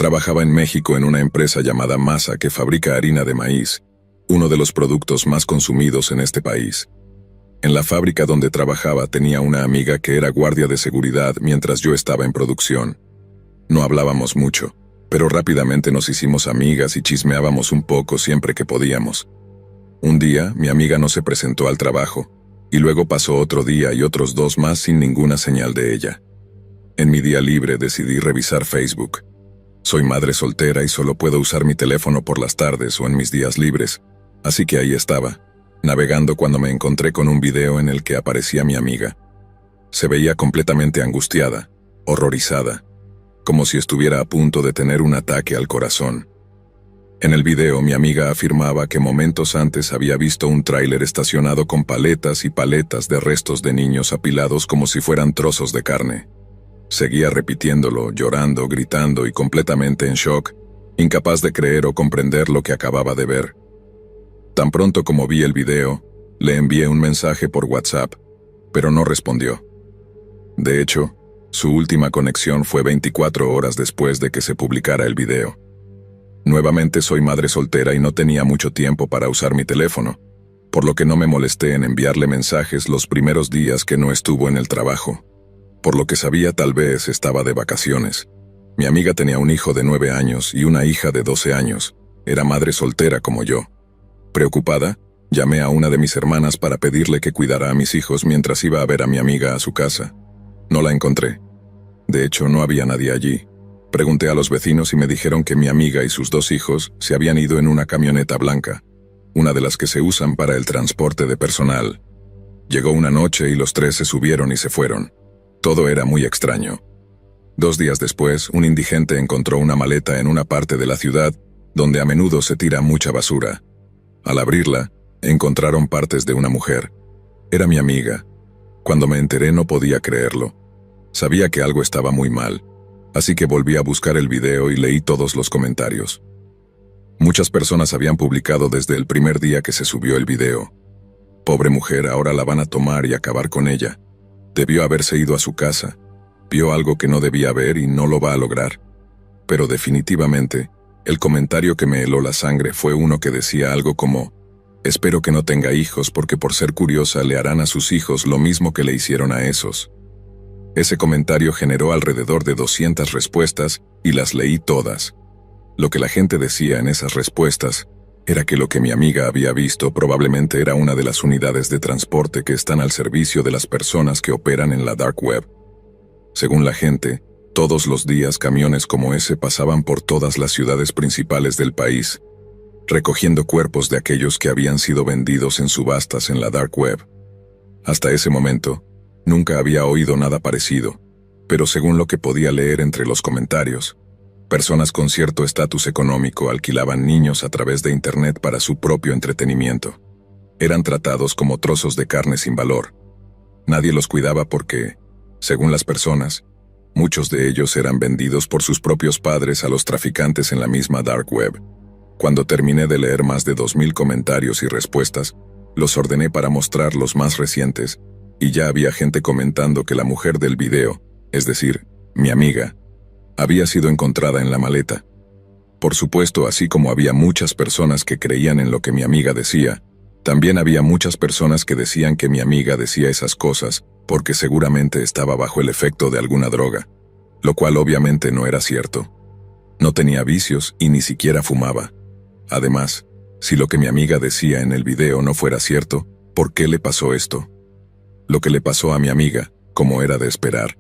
Trabajaba en México en una empresa llamada Masa que fabrica harina de maíz, uno de los productos más consumidos en este país. En la fábrica donde trabajaba tenía una amiga que era guardia de seguridad mientras yo estaba en producción. No hablábamos mucho, pero rápidamente nos hicimos amigas y chismeábamos un poco siempre que podíamos. Un día, mi amiga no se presentó al trabajo, y luego pasó otro día y otros 2 más sin ninguna señal de ella. En mi día libre decidí revisar Facebook. Soy madre soltera y solo puedo usar mi teléfono por las tardes o en mis días libres, así que ahí estaba, navegando cuando me encontré con un video en el que aparecía mi amiga. Se veía completamente angustiada, horrorizada, como si estuviera a punto de tener un ataque al corazón. En el video mi amiga afirmaba que momentos antes había visto un tráiler estacionado con paletas y paletas de restos de niños apilados como si fueran trozos de carne. Seguía repitiéndolo, llorando, gritando y completamente en shock, incapaz de creer o comprender lo que acababa de ver. Tan pronto como vi el video, le envié un mensaje por WhatsApp, pero no respondió. De hecho, su última conexión fue 24 horas después de que se publicara el video. Nuevamente soy madre soltera y no tenía mucho tiempo para usar mi teléfono, por lo que no me molesté en enviarle mensajes los primeros días que no estuvo en el trabajo. Por lo que sabía, tal vez estaba de vacaciones. Mi amiga tenía un hijo de 9 años y una hija de 12 años. Era madre soltera como yo. Preocupada, llamé a una de mis hermanas para pedirle que cuidara a mis hijos mientras iba a ver a mi amiga a su casa. No la encontré. De hecho, no había nadie allí. Pregunté a los vecinos y me dijeron que mi amiga y sus 2 hijos se habían ido en una camioneta blanca, una de las que se usan para el transporte de personal. Llegó una noche y los 3 se subieron y se fueron. Todo era muy extraño. 2 días después, un indigente encontró una maleta en una parte de la ciudad donde a menudo se tira mucha basura. Al abrirla, encontraron partes de una mujer. Era mi amiga. Cuando me enteré no podía creerlo. Sabía que algo estaba muy mal, así que volví a buscar el video y leí todos los comentarios. Muchas personas habían publicado desde el primer día que se subió el video. Pobre mujer, ahora la van a tomar y acabar con ella. Debió haberse ido a su casa. Vio algo que no debía ver y no lo va a lograr. Pero definitivamente, el comentario que me heló la sangre fue uno que decía algo como: espero que no tenga hijos porque por ser curiosa le harán a sus hijos lo mismo que le hicieron a esos. Ese comentario generó alrededor de 200 respuestas y las leí todas. Lo que la gente decía en esas respuestas era que lo que mi amiga había visto probablemente era una de las unidades de transporte que están al servicio de las personas que operan en la dark web. Según la gente, todos los días camiones como ese pasaban por todas las ciudades principales del país, recogiendo cuerpos de aquellos que habían sido vendidos en subastas en la dark web. Hasta ese momento, nunca había oído nada parecido, pero según lo que podía leer entre los comentarios, personas con cierto estatus económico alquilaban niños a través de Internet para su propio entretenimiento. Eran tratados como trozos de carne sin valor. Nadie los cuidaba porque, según las personas, muchos de ellos eran vendidos por sus propios padres a los traficantes en la misma dark web. Cuando terminé de leer más de 2000 comentarios y respuestas, los ordené para mostrar los más recientes, y ya había gente comentando que la mujer del video, es decir, mi amiga, había sido encontrada en la maleta. Por supuesto, así como había muchas personas que creían en lo que mi amiga decía, también había muchas personas que decían que mi amiga decía esas cosas porque seguramente estaba bajo el efecto de alguna droga, lo cual obviamente no era cierto. No tenía vicios y ni siquiera fumaba. Además, si lo que mi amiga decía en el video no fuera cierto, ¿por qué le pasó esto? Lo que le pasó a mi amiga, como era de esperar,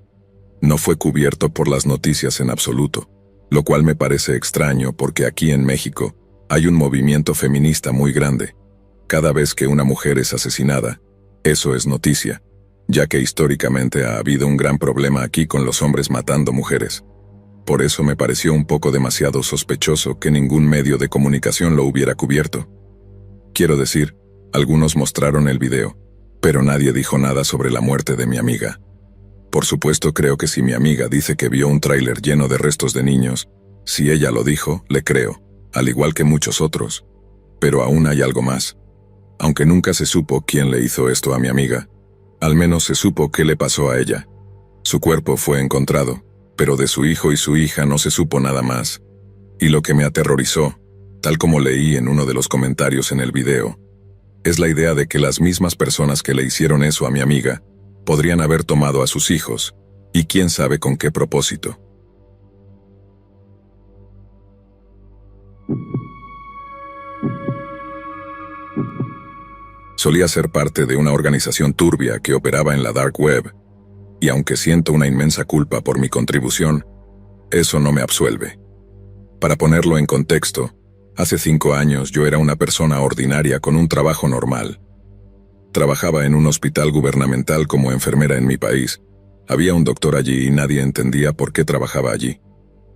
no fue cubierto por las noticias en absoluto, lo cual me parece extraño porque aquí en México hay un movimiento feminista muy grande. Cada vez que una mujer es asesinada, eso es noticia, ya que históricamente ha habido un gran problema aquí con los hombres matando mujeres. Por eso me pareció un poco demasiado sospechoso que ningún medio de comunicación lo hubiera cubierto. Quiero decir, algunos mostraron el video, pero nadie dijo nada sobre la muerte de mi amiga. Por supuesto, creo que si mi amiga dice que vio un tráiler lleno de restos de niños, si ella lo dijo, le creo, al igual que muchos otros. Pero aún hay algo más. Aunque nunca se supo quién le hizo esto a mi amiga, al menos se supo qué le pasó a ella. Su cuerpo fue encontrado, pero de su hijo y su hija no se supo nada más, Y lo que me aterrorizó, tal como leí en uno de los comentarios en el video, es la idea de que las mismas personas que le hicieron eso a mi amiga podrían haber tomado a sus hijos, y quién sabe con qué propósito. Solía ser parte de una organización turbia que operaba en la dark web, y aunque siento una inmensa culpa por mi contribución, eso no me absuelve. Para ponerlo en contexto, hace 5 años yo era una persona ordinaria con un trabajo normal. Trabajaba en un hospital gubernamental como enfermera en mi país. Había un doctor allí y nadie entendía por qué trabajaba allí.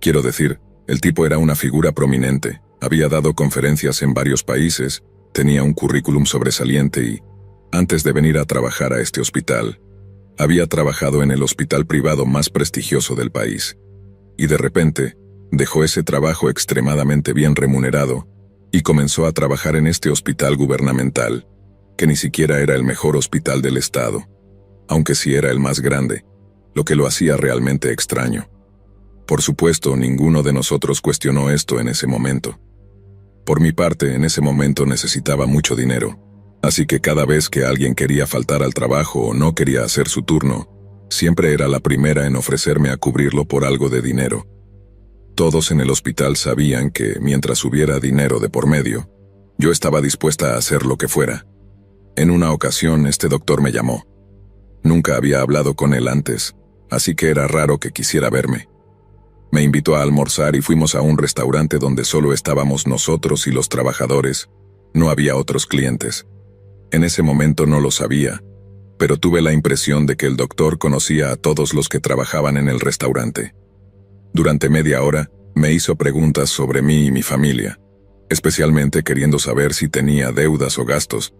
Quiero decir, el tipo era una figura prominente, había dado conferencias en varios países, tenía un currículum sobresaliente y, antes de venir a trabajar a este hospital, había trabajado en el hospital privado más prestigioso del país. Y de repente, dejó ese trabajo extremadamente bien remunerado y comenzó a trabajar en este hospital gubernamental, que ni siquiera era el mejor hospital del estado, aunque sí era el más grande, lo que lo hacía realmente extraño. Por supuesto, ninguno de nosotros cuestionó esto en ese momento. Por mi parte, en ese momento necesitaba mucho dinero, así que cada vez que alguien quería faltar al trabajo o no quería hacer su turno, siempre era la primera en ofrecerme a cubrirlo por algo de dinero. Todos en el hospital sabían que, mientras hubiera dinero de por medio, yo estaba dispuesta a hacer lo que fuera. En una ocasión, este doctor me llamó. Nunca había hablado con él antes, así que era raro que quisiera verme. Me invitó a almorzar y fuimos a un restaurante donde solo estábamos nosotros y los trabajadores, no había otros clientes. En ese momento no lo sabía, pero tuve la impresión de que el doctor conocía a todos los que trabajaban en el restaurante. Durante media hora, me hizo preguntas sobre mí y mi familia, especialmente queriendo saber si tenía deudas o gastos,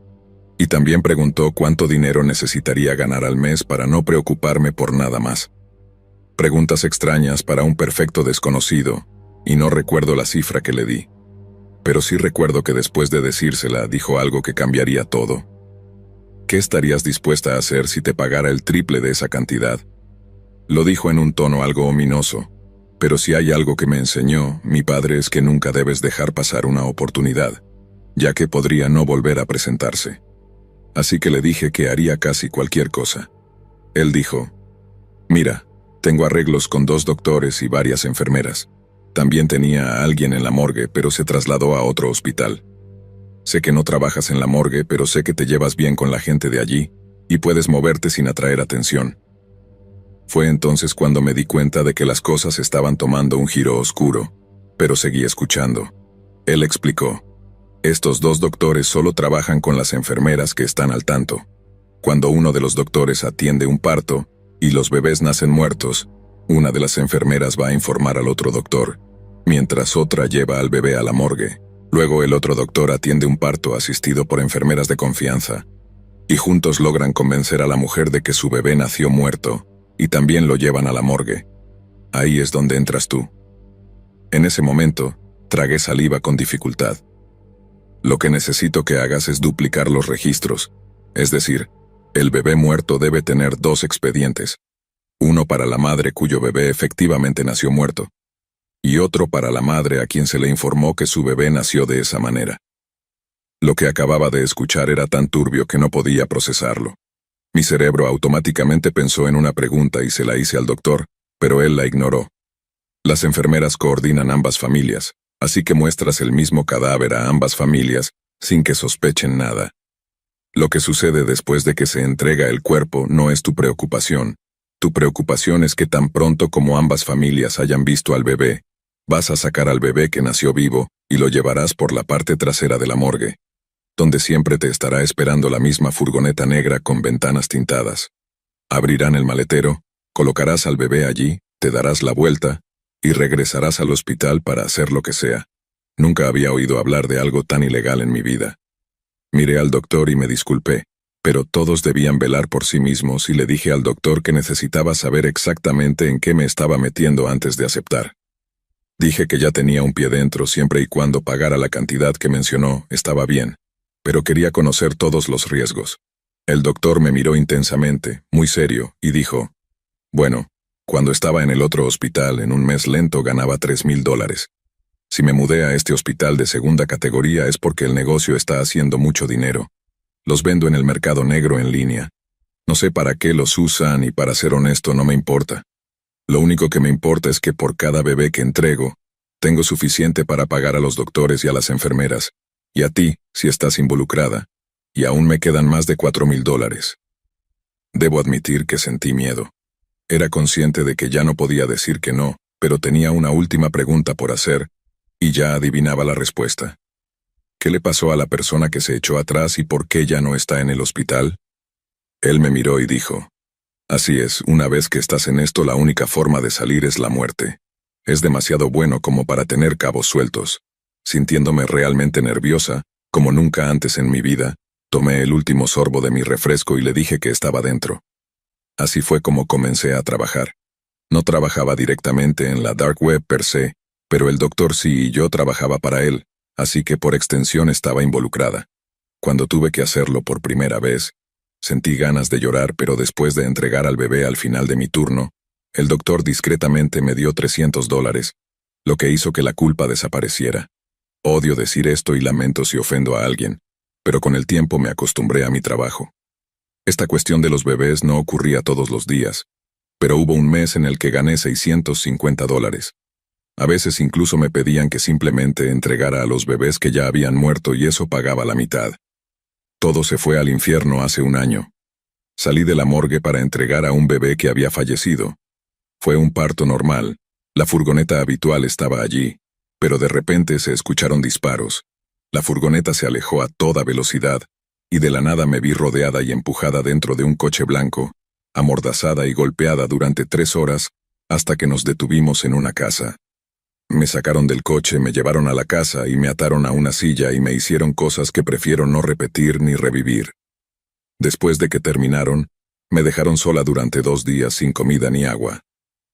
y también preguntó cuánto dinero necesitaría ganar al mes para no preocuparme por nada más. Preguntas extrañas para un perfecto desconocido, y no recuerdo la cifra que le di. Pero sí recuerdo que después de decírsela dijo algo que cambiaría todo. ¿Qué estarías dispuesta a hacer si te pagara el triple de esa cantidad? Lo dijo en un tono algo ominoso, pero si hay algo que me enseñó mi padre es que nunca debes dejar pasar una oportunidad, ya que podría no volver a presentarse. Así que le dije que haría casi cualquier cosa. Él dijo, «Mira, tengo arreglos con 2 doctores y varias enfermeras. También tenía a alguien en la morgue, pero se trasladó a otro hospital. Sé que no trabajas en la morgue, pero sé que te llevas bien con la gente de allí y puedes moverte sin atraer atención». Fue entonces cuando me di cuenta de que las cosas estaban tomando un giro oscuro, pero seguí escuchando. Él explicó, «Estos 2 doctores solo trabajan con las enfermeras que están al tanto. Cuando uno de los doctores atiende un parto y los bebés nacen muertos, una de las enfermeras va a informar al otro doctor, mientras otra lleva al bebé a la morgue. Luego el otro doctor atiende un parto asistido por enfermeras de confianza, y juntos logran convencer a la mujer de que su bebé nació muerto, y también lo llevan a la morgue. Ahí es donde entras tú». En ese momento, tragué saliva con dificultad. «Lo que necesito que hagas es duplicar los registros, es decir, el bebé muerto debe tener 2 expedientes, uno para la madre cuyo bebé efectivamente nació muerto, y otro para la madre a quien se le informó que su bebé nació de esa manera». Lo que acababa de escuchar era tan turbio que no podía procesarlo. Mi cerebro automáticamente pensó en una pregunta y se la hice al doctor, pero él la ignoró. «Las enfermeras coordinan ambas familias, así que muestras el mismo cadáver a ambas familias sin que sospechen nada. Lo que sucede después de que se entrega el cuerpo no es tu preocupación. Tu preocupación es que tan pronto como ambas familias hayan visto al bebé, vas a sacar al bebé que nació vivo y lo llevarás por la parte trasera de la morgue, donde siempre te estará esperando la misma furgoneta negra con ventanas tintadas. Abrirán el maletero, colocarás al bebé allí, te darás la vuelta y regresarás al hospital para hacer lo que sea. Nunca había oído hablar de algo tan ilegal en mi vida». Miré al doctor y me disculpé, pero todos debían velar por sí mismos y le dije al doctor que necesitaba saber exactamente en qué me estaba metiendo antes de aceptar. Dije que ya tenía un pie dentro siempre y cuando pagara la cantidad que mencionó, estaba bien, pero quería conocer todos los riesgos. El doctor me miró intensamente, muy serio, y dijo, «Bueno, cuando estaba en el otro hospital en un mes lento ganaba $3,000. Si me mudé a este hospital de segunda categoría es porque el negocio está haciendo mucho dinero. Los vendo en el mercado negro en línea. No sé para qué los usan y para ser honesto no me importa. Lo único que me importa es que por cada bebé que entrego, tengo suficiente para pagar a los doctores y a las enfermeras, y a ti, si estás involucrada, y aún me quedan más de $4,000. Debo admitir que sentí miedo. Era consciente de que ya no podía decir que no, pero tenía una última pregunta por hacer, y ya adivinaba la respuesta. ¿Qué le pasó a la persona que se echó atrás y por qué ya no está en el hospital? Él me miró y dijo, así es, una vez que estás en esto la única forma de salir es la muerte. Es demasiado bueno como para tener cabos sueltos. Sintiéndome realmente nerviosa, como nunca antes en mi vida, tomé el último sorbo de mi refresco y le dije que estaba dentro. Así fue como comencé a trabajar. No trabajaba directamente en la dark web per se, pero el doctor sí y yo trabajaba para él, así que por extensión estaba involucrada. Cuando tuve que hacerlo por primera vez, sentí ganas de llorar, pero después de entregar al bebé al final de mi turno, el doctor discretamente me dio $300, lo que hizo que la culpa desapareciera. Odio decir esto y lamento si ofendo a alguien, pero con el tiempo me acostumbré a mi trabajo. Esta cuestión de los bebés no ocurría todos los días, pero hubo un mes en el que gané $650. A veces incluso me pedían que simplemente entregara a los bebés que ya habían muerto y eso pagaba la mitad. Todo se fue al infierno hace un año. Salí de la morgue para entregar a un bebé que había fallecido. Fue un parto normal. La furgoneta habitual estaba allí, pero de repente se escucharon disparos. La furgoneta se alejó a toda velocidad, y de la nada me vi rodeada y empujada dentro de un coche blanco, amordazada y golpeada durante 3 horas, hasta que nos detuvimos en una casa. Me sacaron del coche, me llevaron a la casa y me ataron a una silla y me hicieron cosas que prefiero no repetir ni revivir. Después de que terminaron, me dejaron sola durante 2 días sin comida ni agua.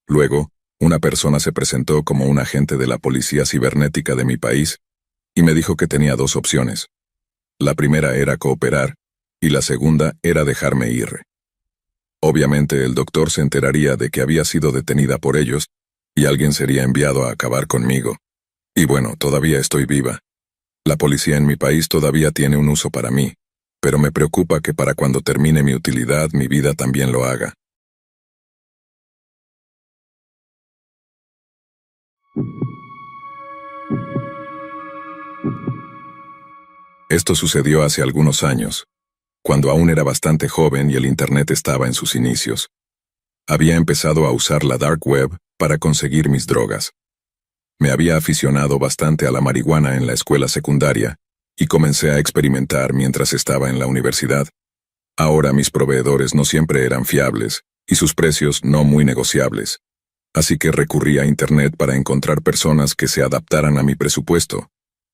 Luego, una persona se presentó como un agente de la policía cibernética de mi país y me dijo que tenía 2 opciones. La primera era cooperar y la segunda era dejarme ir. Obviamente el doctor se enteraría de que había sido detenida por ellos y alguien sería enviado a acabar conmigo. Y bueno, todavía estoy viva. La policía en mi país todavía tiene un uso para mí, pero me preocupa que para cuando termine mi utilidad mi vida también lo haga. Esto sucedió hace algunos años, cuando aún era bastante joven y el Internet estaba en sus inicios. Había empezado a usar la dark web para conseguir mis drogas. Me había aficionado bastante a la marihuana en la escuela secundaria y comencé a experimentar mientras estaba en la universidad. Ahora mis proveedores no siempre eran fiables y sus precios no muy negociables. Así que recurrí a Internet para encontrar personas que se adaptaran a mi presupuesto,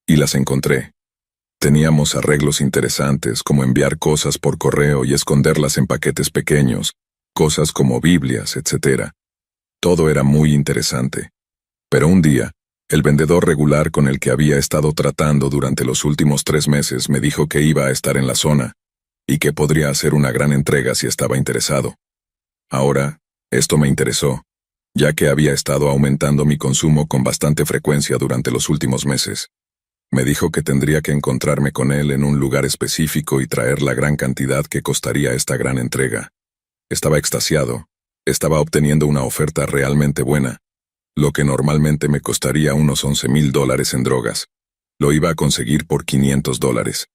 y las encontré. Teníamos arreglos interesantes como enviar cosas por correo y esconderlas en paquetes pequeños, cosas como Biblias, etc. Todo era muy interesante. Pero un día, el vendedor regular con el que había estado tratando durante los últimos 3 meses me dijo que iba a estar en la zona y que podría hacer una gran entrega si estaba interesado. Ahora, esto me interesó, ya que había estado aumentando mi consumo con bastante frecuencia durante los últimos meses. Me dijo que tendría que encontrarme con él en un lugar específico y traer la gran cantidad que costaría esta gran entrega. Estaba extasiado. Estaba obteniendo una oferta realmente buena, lo que normalmente me costaría unos $11,000 en drogas. Lo iba a conseguir por $500.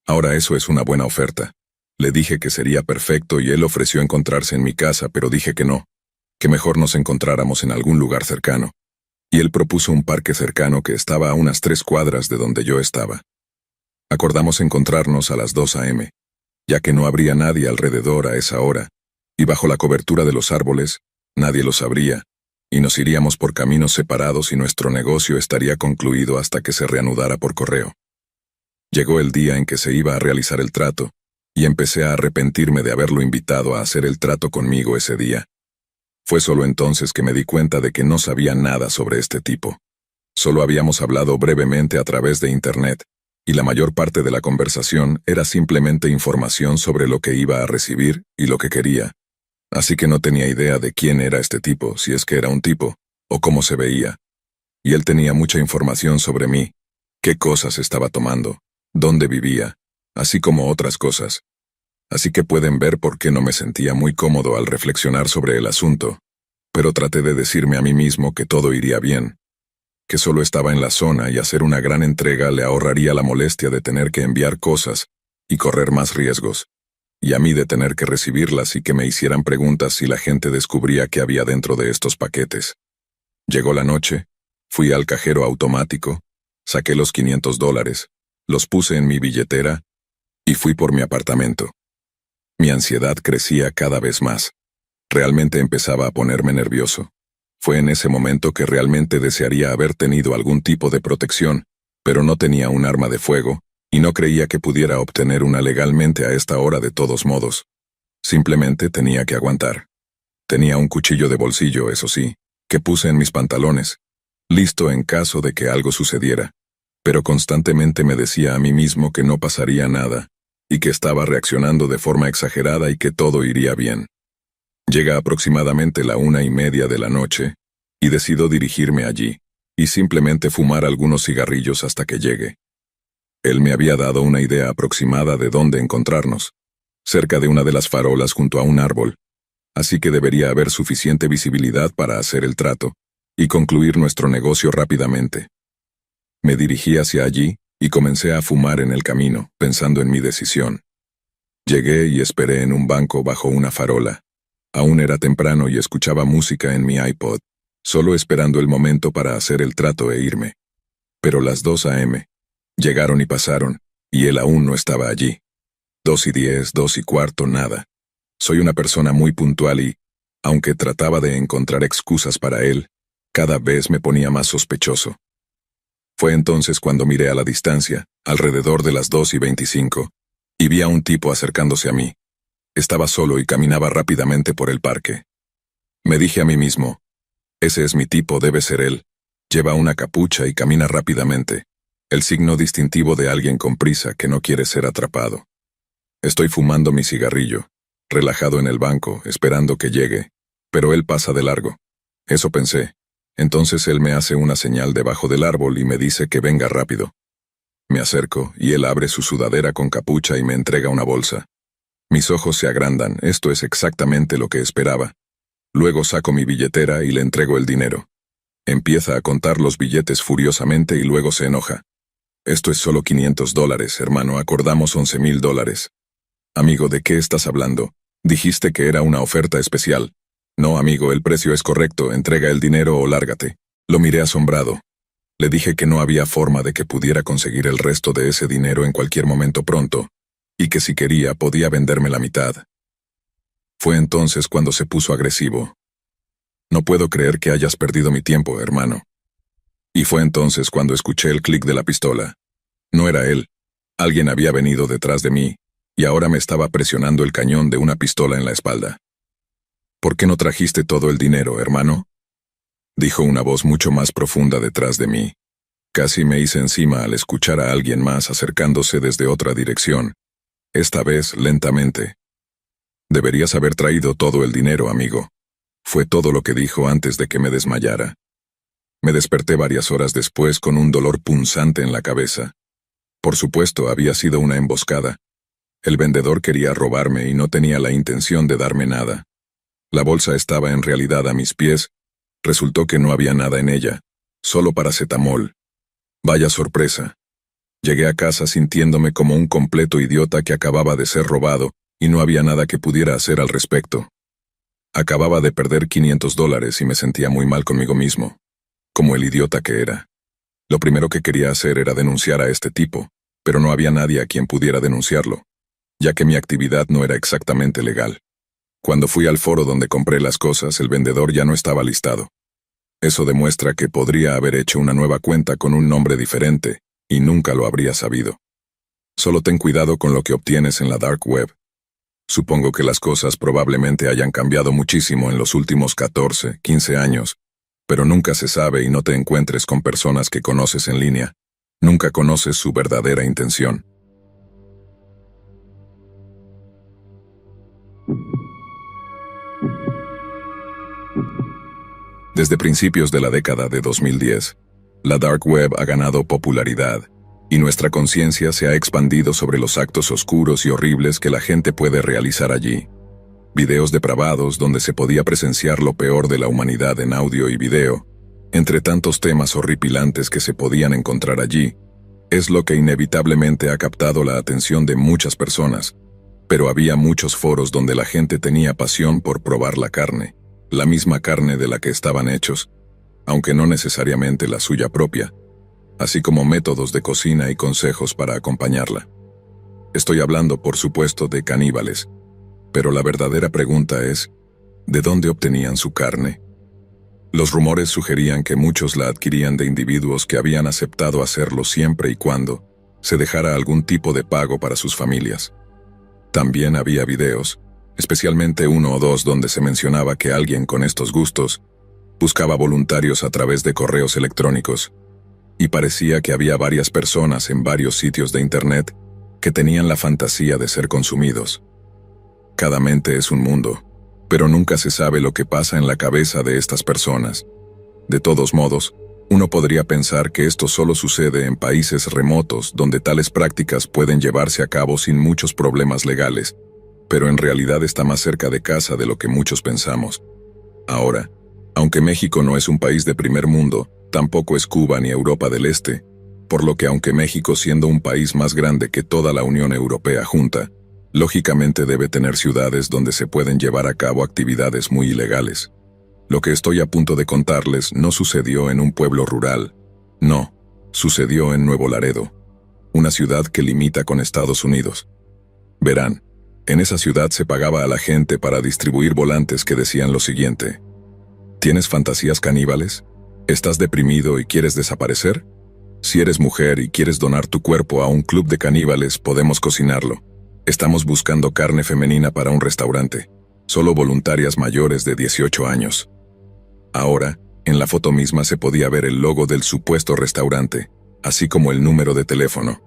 Ahora eso es una buena oferta. Le dije que sería perfecto y él ofreció encontrarse en mi casa, pero dije que no, que mejor nos encontráramos en algún lugar cercano. Y él propuso un parque cercano que estaba a unas 3 cuadras de donde yo estaba. Acordamos encontrarnos a las 2 a.m., ya que no habría nadie alrededor a esa hora, y bajo la cobertura de los árboles, nadie lo sabría, y nos iríamos por caminos separados y nuestro negocio estaría concluido hasta que se reanudara por correo. Llegó el día en que se iba a realizar el trato, y empecé a arrepentirme de haberlo invitado a hacer el trato conmigo ese día. Fue solo entonces que me di cuenta de que no sabía nada sobre este tipo. Solo habíamos hablado brevemente a través de Internet, y la mayor parte de la conversación era simplemente información sobre lo que iba a recibir y lo que quería. Así que no tenía idea de quién era este tipo, si es que era un tipo, o cómo se veía. y él tenía mucha información sobre mí, qué cosas estaba tomando, dónde vivía, así como otras cosas. Así que pueden ver por qué no me sentía muy cómodo al reflexionar sobre el asunto, pero traté de decirme a mí mismo que todo iría bien, que solo estaba en la zona y hacer una gran entrega le ahorraría la molestia de tener que enviar cosas y correr más riesgos, y a mí de tener que recibirlas y que me hicieran preguntas si la gente descubría qué había dentro de estos paquetes. Llegó la noche, fui al cajero automático, saqué los $500, los puse en mi billetera y fui por mi apartamento. Mi ansiedad crecía cada vez más. Realmente empezaba a ponerme nervioso. Fue en ese momento que realmente desearía haber tenido algún tipo de protección, pero no tenía un arma de fuego, y no creía que pudiera obtener una legalmente a esta hora de todos modos. Simplemente tenía que aguantar. Tenía un cuchillo de bolsillo, eso sí, que puse en mis pantalones, listo en caso de que algo sucediera, pero constantemente me decía a mí mismo que no pasaría nada, y que estaba reaccionando de forma exagerada y que todo iría bien. Llega aproximadamente la 1:30 de la noche, y decido dirigirme allí, y simplemente fumar algunos cigarrillos hasta que llegue. Él me había dado una idea aproximada de dónde encontrarnos, cerca de una de las farolas junto a un árbol, así que debería haber suficiente visibilidad para hacer el trato, y concluir nuestro negocio rápidamente. Me dirigí hacia allí, y comencé a fumar en el camino, pensando en mi decisión. Llegué y esperé en un banco bajo una farola. Aún era temprano y escuchaba música en mi iPod, solo esperando el momento para hacer el trato e irme. Pero las 2 a.m. llegaron y pasaron, y él aún no estaba allí. 2:10, 2:15, nada. Soy una persona muy puntual y, aunque trataba de encontrar excusas para él, cada vez me ponía más sospechoso. Fue entonces cuando miré a la distancia, alrededor de las 2:25, y vi a un tipo acercándose a mí. Estaba solo y caminaba rápidamente por el parque. Me dije a mí mismo, ese es mi tipo, debe ser él. Lleva una capucha y camina rápidamente, el signo distintivo de alguien con prisa que no quiere ser atrapado. Estoy fumando mi cigarrillo, relajado en el banco, esperando que llegue, pero él pasa de largo. Eso pensé. Entonces él me hace una señal debajo del árbol y me dice que venga rápido. Me acerco y él abre su sudadera con capucha y me entrega una bolsa. Mis ojos se agrandan, esto es exactamente lo que esperaba. Luego saco mi billetera y le entrego el dinero. Empieza a contar los billetes furiosamente y luego se enoja. Esto es solo $500, hermano, acordamos $11,000. Amigo, ¿de qué estás hablando? Dijiste que era una oferta especial. No, amigo, el precio es correcto, entrega el dinero o lárgate. Lo miré asombrado. Le dije que no había forma de que pudiera conseguir el resto de ese dinero en cualquier momento pronto, y que si quería podía venderme la mitad. Fue entonces cuando se puso agresivo. No puedo creer que hayas perdido mi tiempo, hermano. Y fue entonces cuando escuché el clic de la pistola. No era él. Alguien había venido detrás de mí, y ahora me estaba presionando el cañón de una pistola en la espalda. ¿Por qué no trajiste todo el dinero, hermano? Dijo una voz mucho más profunda detrás de mí. Casi me hice encima al escuchar a alguien más acercándose desde otra dirección, esta vez lentamente. Deberías haber traído todo el dinero, amigo. Fue todo lo que dijo antes de que me desmayara. Me desperté varias horas después con un dolor punzante en la cabeza. Por supuesto, había sido una emboscada. El vendedor quería robarme y no tenía la intención de darme nada. La bolsa estaba en realidad a mis pies. Resultó que no había nada en ella, solo paracetamol. Vaya sorpresa. Llegué a casa sintiéndome como un completo idiota que acababa de ser robado y no había nada que pudiera hacer al respecto. Acababa de perder $500 y me sentía muy mal conmigo mismo, como el idiota que era. Lo primero que quería hacer era denunciar a este tipo, pero no había nadie a quien pudiera denunciarlo, ya que mi actividad no era exactamente legal. Cuando fui al foro donde compré las cosas, el vendedor ya no estaba listado. Eso demuestra que podría haber hecho una nueva cuenta con un nombre diferente, y nunca lo habría sabido. Solo ten cuidado con lo que obtienes en la dark web. Supongo que las cosas probablemente hayan cambiado muchísimo en los últimos 14, 15 años, pero nunca se sabe y no te encuentres con personas que conoces en línea. Nunca conoces su verdadera intención. Desde principios de la década de 2010, La dark web ha ganado popularidad, y nuestra conciencia se ha expandido sobre los actos oscuros y horribles que la gente puede realizar allí. Videos depravados donde se podía presenciar lo peor de la humanidad en audio y video, entre tantos temas horripilantes que se podían encontrar allí, es lo que inevitablemente ha captado la atención de muchas personas, pero había muchos foros donde la gente tenía pasión por probar la carne, la misma carne de la que estaban hechos, aunque no necesariamente la suya propia, así como métodos de cocina y consejos para acompañarla. Estoy hablando, por supuesto, de caníbales, pero la verdadera pregunta es, ¿de dónde obtenían su carne? Los rumores sugerían que muchos la adquirían de individuos que habían aceptado hacerlo siempre y cuando se dejara algún tipo de pago para sus familias. También había videos, especialmente uno o dos donde se mencionaba que alguien con estos gustos buscaba voluntarios a través de correos electrónicos, y parecía que había varias personas en varios sitios de internet que tenían la fantasía de ser consumidos. Cada mente es un mundo, pero nunca se sabe lo que pasa en la cabeza de estas personas. De todos modos, uno podría pensar que esto solo sucede en países remotos donde tales prácticas pueden llevarse a cabo sin muchos problemas legales, pero en realidad está más cerca de casa de lo que muchos pensamos. Ahora, aunque México no es un país de primer mundo, tampoco es Cuba ni Europa del Este, por lo que aunque México siendo un país más grande que toda la Unión Europea junta, lógicamente debe tener ciudades donde se pueden llevar a cabo actividades muy ilegales. Lo que estoy a punto de contarles no sucedió en un pueblo rural, no, sucedió en Nuevo Laredo, una ciudad que limita con Estados Unidos. Verán, en esa ciudad se pagaba a la gente para distribuir volantes que decían lo siguiente: ¿tienes fantasías caníbales? ¿Estás deprimido y quieres desaparecer? Si eres mujer y quieres donar tu cuerpo a un club de caníbales, podemos cocinarlo. Estamos buscando carne femenina para un restaurante. Solo voluntarias mayores de 18 años. Ahora, en la foto misma se podía ver el logo del supuesto restaurante, así como el número de teléfono.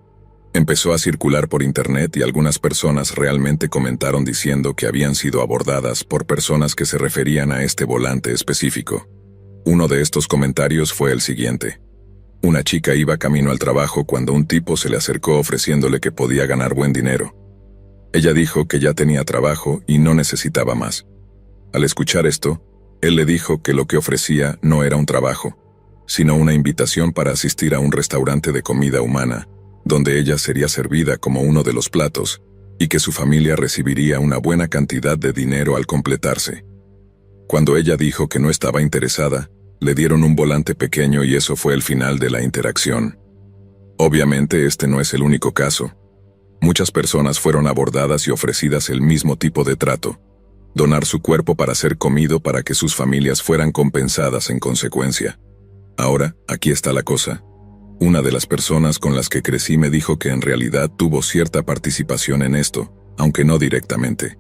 Empezó a circular por internet y algunas personas realmente comentaron diciendo que habían sido abordadas por personas que se referían a este volante específico. Uno de estos comentarios fue el siguiente: una chica iba camino al trabajo cuando un tipo se le acercó ofreciéndole que podía ganar buen dinero. Ella dijo que ya tenía trabajo y no necesitaba más. Al escuchar esto, él le dijo que lo que ofrecía no era un trabajo, sino una invitación para asistir a un restaurante de comida humana, donde ella sería servida como uno de los platos, y que su familia recibiría una buena cantidad de dinero al completarse. Cuando ella dijo que no estaba interesada, le dieron un volante pequeño y eso fue el final de la interacción. Obviamente este no es el único caso. Muchas personas fueron abordadas y ofrecidas el mismo tipo de trato: donar su cuerpo para ser comido para que sus familias fueran compensadas en consecuencia. Ahora, aquí está la cosa. Una de las personas con las que crecí me dijo que en realidad tuvo cierta participación en esto, aunque no directamente.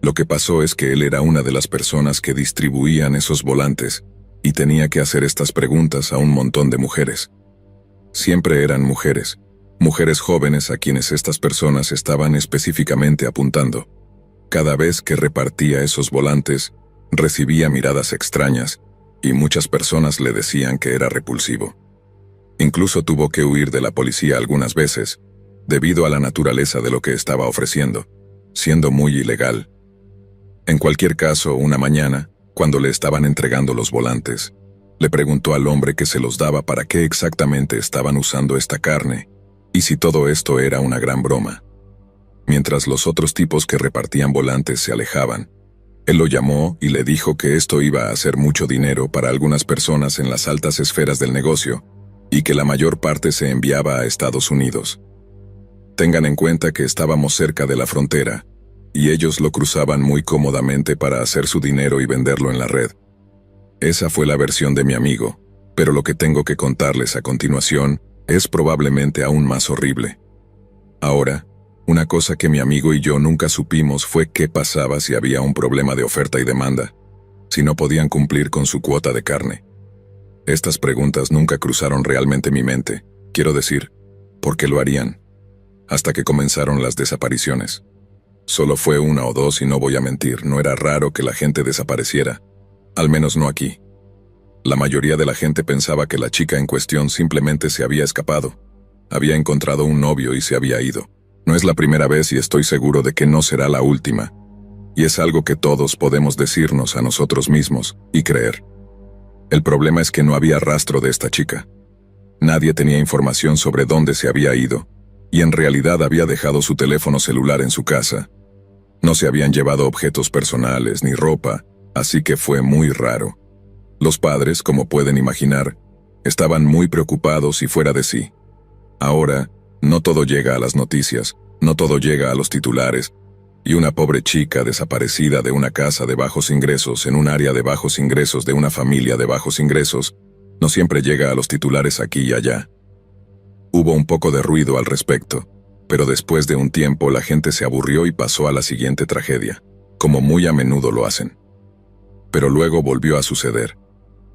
Lo que pasó es que él era una de las personas que distribuían esos volantes, y tenía que hacer estas preguntas a un montón de mujeres. Siempre eran mujeres jóvenes a quienes estas personas estaban específicamente apuntando. Cada vez que repartía esos volantes, recibía miradas extrañas, y muchas personas le decían que era repulsivo. Incluso tuvo que huir de la policía algunas veces, debido a la naturaleza de lo que estaba ofreciendo, siendo muy ilegal. En cualquier caso, una mañana, cuando le estaban entregando los volantes, le preguntó al hombre que se los daba para qué exactamente estaban usando esta carne, y si todo esto era una gran broma. Mientras los otros tipos que repartían volantes se alejaban, él lo llamó y le dijo que esto iba a hacer mucho dinero para algunas personas en las altas esferas del negocio, y que la mayor parte se enviaba a Estados Unidos. Tengan en cuenta que estábamos cerca de la frontera, y ellos lo cruzaban muy cómodamente para hacer su dinero y venderlo en la red. Esa fue la versión de mi amigo, pero lo que tengo que contarles a continuación es probablemente aún más horrible. Ahora, una cosa que mi amigo y yo nunca supimos fue qué pasaba si había un problema de oferta y demanda, si no podían cumplir con su cuota de carne. Estas preguntas nunca cruzaron realmente mi mente, quiero decir, ¿por qué lo harían? Hasta que comenzaron las desapariciones. Solo fue una o dos y no voy a mentir, no era raro que la gente desapareciera, al menos no aquí. La mayoría de la gente pensaba que la chica en cuestión simplemente se había escapado. Había encontrado un novio y se había ido. No es la primera vez y estoy seguro de que no será la última. Y es algo que todos podemos decirnos a nosotros mismos y creer. El problema es que no había rastro de esta chica. Nadie tenía información sobre dónde se había ido, y en realidad había dejado su teléfono celular en su casa. No se habían llevado objetos personales ni ropa, así que fue muy raro. Los padres, como pueden imaginar, estaban muy preocupados y fuera de sí. Ahora, no todo llega a las noticias, no todo llega a los titulares, y una pobre chica desaparecida de una casa de bajos ingresos en un área de bajos ingresos de una familia de bajos ingresos, no siempre llega a los titulares aquí y allá. Hubo un poco de ruido al respecto, pero después de un tiempo la gente se aburrió y pasó a la siguiente tragedia, como muy a menudo lo hacen. Pero luego volvió a suceder,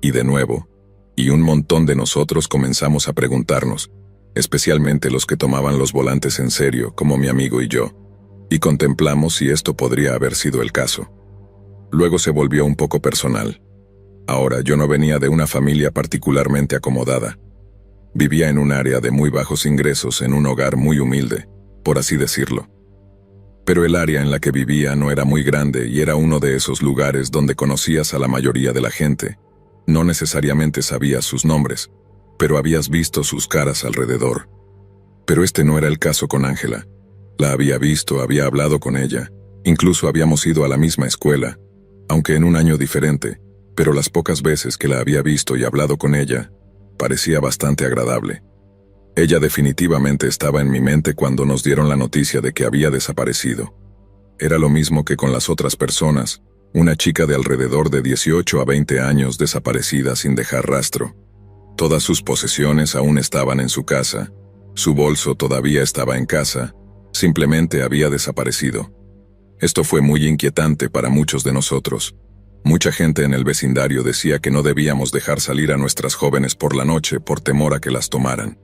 y de nuevo, y un montón de nosotros comenzamos a preguntarnos, especialmente los que tomaban los volantes en serio, como mi amigo y yo, y contemplamos si esto podría haber sido el caso. Luego se volvió un poco personal. Ahora, yo no venía de una familia particularmente acomodada. Vivía en un área de muy bajos ingresos en un hogar muy humilde, por así decirlo. Pero el área en la que vivía no era muy grande y era uno de esos lugares donde conocías a la mayoría de la gente. No necesariamente sabías sus nombres, pero habías visto sus caras alrededor. Pero este no era el caso con Ángela. La había visto, había hablado con ella, incluso habíamos ido a la misma escuela, aunque en un año diferente, pero las pocas veces que la había visto y hablado con ella, parecía bastante agradable. Ella definitivamente estaba en mi mente cuando nos dieron la noticia de que había desaparecido. Era lo mismo que con las otras personas, una chica de alrededor de 18 a 20 años desaparecida sin dejar rastro. Todas sus posesiones aún estaban en su casa, su bolso todavía estaba en casa, simplemente había desaparecido. Esto fue muy inquietante para muchos de nosotros. Mucha gente en el vecindario decía que no debíamos dejar salir a nuestras jóvenes por la noche por temor a que las tomaran.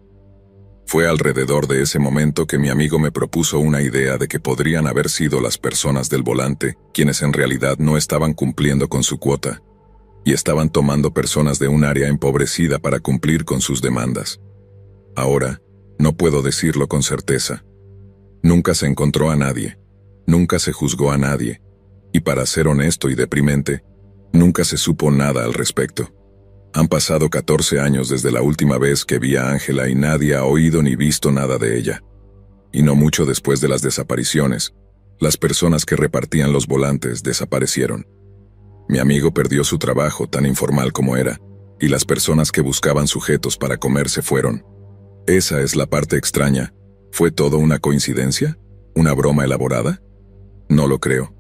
Fue alrededor de ese momento que mi amigo me propuso una idea de que podrían haber sido las personas del volante, quienes en realidad no estaban cumpliendo con su cuota, y estaban tomando personas de un área empobrecida para cumplir con sus demandas. Ahora, no puedo decirlo con certeza. Nunca se encontró a nadie, nunca se juzgó a nadie, y para ser honesto y deprimente, nunca se supo nada al respecto. Han pasado 14 años desde la última vez que vi a Ángela y nadie ha oído ni visto nada de ella. Y no mucho después de las desapariciones, las personas que repartían los volantes desaparecieron. Mi amigo perdió su trabajo tan informal como era, y las personas que buscaban sujetos para comer se fueron. Esa es la parte extraña. ¿Fue todo una coincidencia? ¿Una broma elaborada? No lo creo.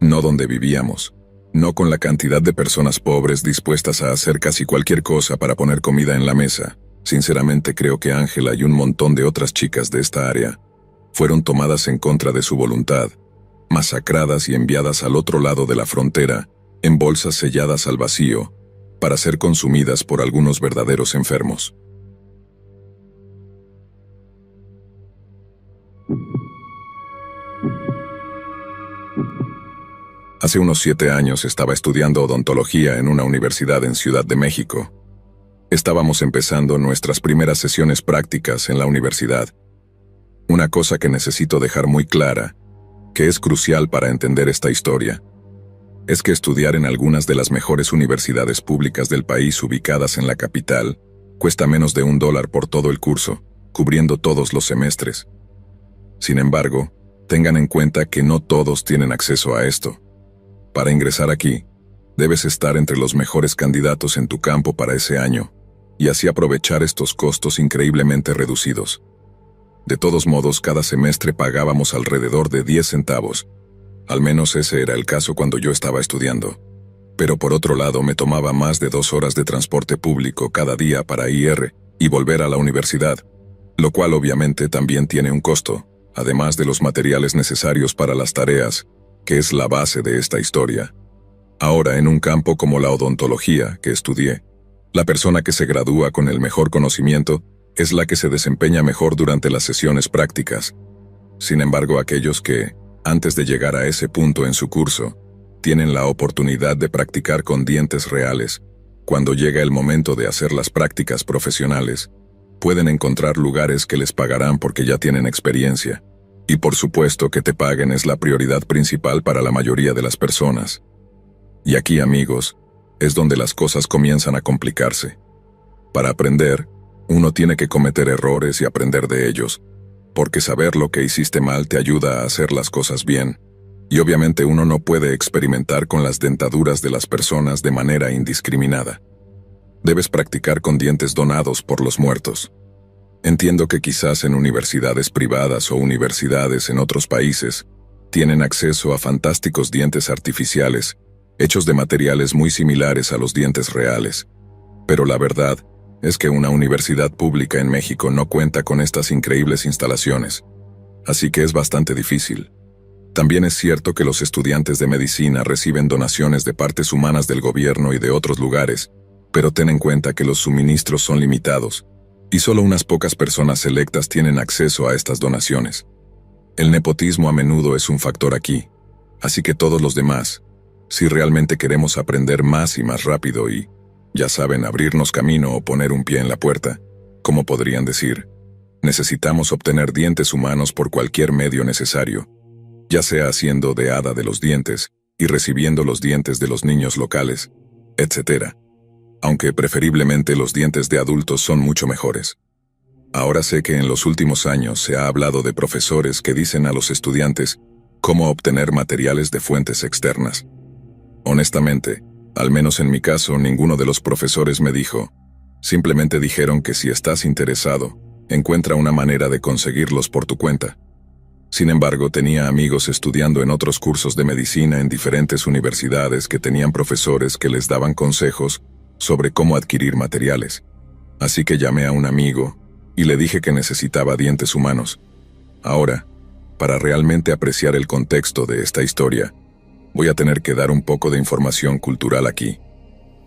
No donde vivíamos. No con la cantidad de personas pobres dispuestas a hacer casi cualquier cosa para poner comida en la mesa. Sinceramente creo que Ángela y un montón de otras chicas de esta área fueron tomadas en contra de su voluntad, masacradas y enviadas al otro lado de la frontera, en bolsas selladas al vacío, para ser consumidas por algunos verdaderos enfermos. Hace unos 7 años estaba estudiando odontología en una universidad en Ciudad de México. Estábamos empezando nuestras primeras sesiones prácticas en la universidad. Una cosa que necesito dejar muy clara, que es crucial para entender esta historia, es que estudiar en algunas de las mejores universidades públicas del país ubicadas en la capital cuesta menos de $1 por todo el curso, cubriendo todos los semestres. Sin embargo, tengan en cuenta que no todos tienen acceso a esto. Para ingresar aquí, debes estar entre los mejores candidatos en tu campo para ese año, y así aprovechar estos costos increíblemente reducidos. De todos modos, cada semestre pagábamos alrededor de 10 centavos. Al menos ese era el caso cuando yo estaba estudiando. Pero por otro lado, me tomaba más de 2 horas de transporte público cada día para ir y volver a la universidad, lo cual obviamente también tiene un costo, además de los materiales necesarios para las tareas, que es la base de esta historia. Ahora, en un campo como la odontología que estudié, la persona que se gradúa con el mejor conocimiento es la que se desempeña mejor durante las sesiones prácticas. Sin embargo, aquellos que, antes de llegar a ese punto en su curso, tienen la oportunidad de practicar con dientes reales, cuando llega el momento de hacer las prácticas profesionales, pueden encontrar lugares que les pagarán porque ya tienen experiencia. Y por supuesto que te paguen es la prioridad principal para la mayoría de las personas. Y aquí, amigos, es donde las cosas comienzan a complicarse. Para aprender, uno tiene que cometer errores y aprender de ellos, porque saber lo que hiciste mal te ayuda a hacer las cosas bien. Y obviamente uno no puede experimentar con las dentaduras de las personas de manera indiscriminada. Debes practicar con dientes donados por los muertos. Entiendo que quizás en universidades privadas o universidades en otros países tienen acceso a fantásticos dientes artificiales, hechos de materiales muy similares a los dientes reales. Pero la verdad es que una universidad pública en México no cuenta con estas increíbles instalaciones, así que es bastante difícil. También es cierto que los estudiantes de medicina reciben donaciones de partes humanas del gobierno y de otros lugares, pero ten en cuenta que los suministros son limitados, y solo unas pocas personas selectas tienen acceso a estas donaciones. El nepotismo a menudo es un factor aquí, así que todos los demás, si realmente queremos aprender más y más rápido y, ya saben, abrirnos camino o poner un pie en la puerta, como podrían decir, necesitamos obtener dientes humanos por cualquier medio necesario, ya sea haciendo de hada de los dientes y recibiendo los dientes de los niños locales, etc. Aunque preferiblemente los dientes de adultos son mucho mejores. Ahora sé que en los últimos años se ha hablado de profesores que dicen a los estudiantes cómo obtener materiales de fuentes externas. Honestamente, al menos en mi caso, ninguno de los profesores me dijo. Simplemente dijeron que si estás interesado, encuentra una manera de conseguirlos por tu cuenta. Sin embargo, tenía amigos estudiando en otros cursos de medicina en diferentes universidades que tenían profesores que les daban consejos sobre cómo adquirir materiales. Así que llamé a un amigo y le dije que necesitaba dientes humanos. Ahora, para realmente apreciar el contexto de esta historia, voy a tener que dar un poco de información cultural aquí.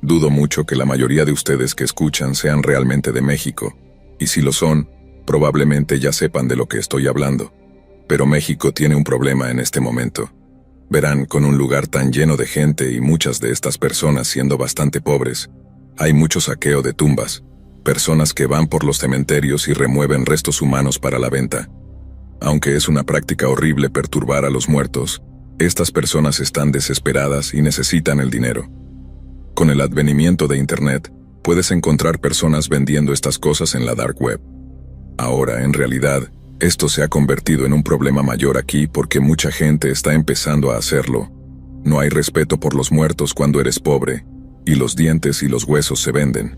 Dudo mucho que la mayoría de ustedes que escuchan sean realmente de México, y si lo son, probablemente ya sepan de lo que estoy hablando. Pero México tiene un problema en este momento. Verán, con un lugar tan lleno de gente y muchas de estas personas siendo bastante pobres, hay mucho saqueo de tumbas, personas que van por los cementerios y remueven restos humanos para la venta. Aunque es una práctica horrible perturbar a los muertos, estas personas están desesperadas y necesitan el dinero. Con el advenimiento de Internet, puedes encontrar personas vendiendo estas cosas en la dark web. Ahora, en realidad, esto se ha convertido en un problema mayor aquí porque mucha gente está empezando a hacerlo. No hay respeto por los muertos cuando eres pobre, y los dientes y los huesos se venden.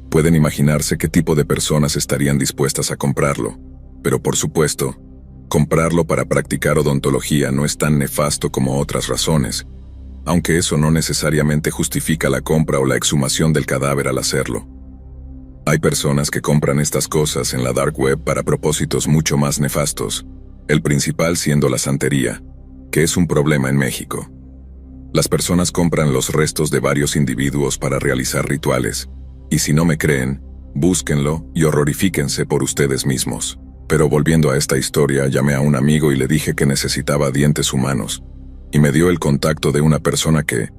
Pueden imaginarse qué tipo de personas estarían dispuestas a comprarlo, pero por supuesto, comprarlo para practicar odontología no es tan nefasto como otras razones, aunque eso no necesariamente justifica la compra o la exhumación del cadáver al hacerlo. Hay personas que compran estas cosas en la dark web para propósitos mucho más nefastos, el principal siendo la santería, que es un problema en México. Las personas compran los restos de varios individuos para realizar rituales, y si no me creen, búsquenlo y horrorifíquense por ustedes mismos. Pero volviendo a esta historia, llamé a un amigo y le dije que necesitaba dientes humanos, y me dio el contacto de una persona que,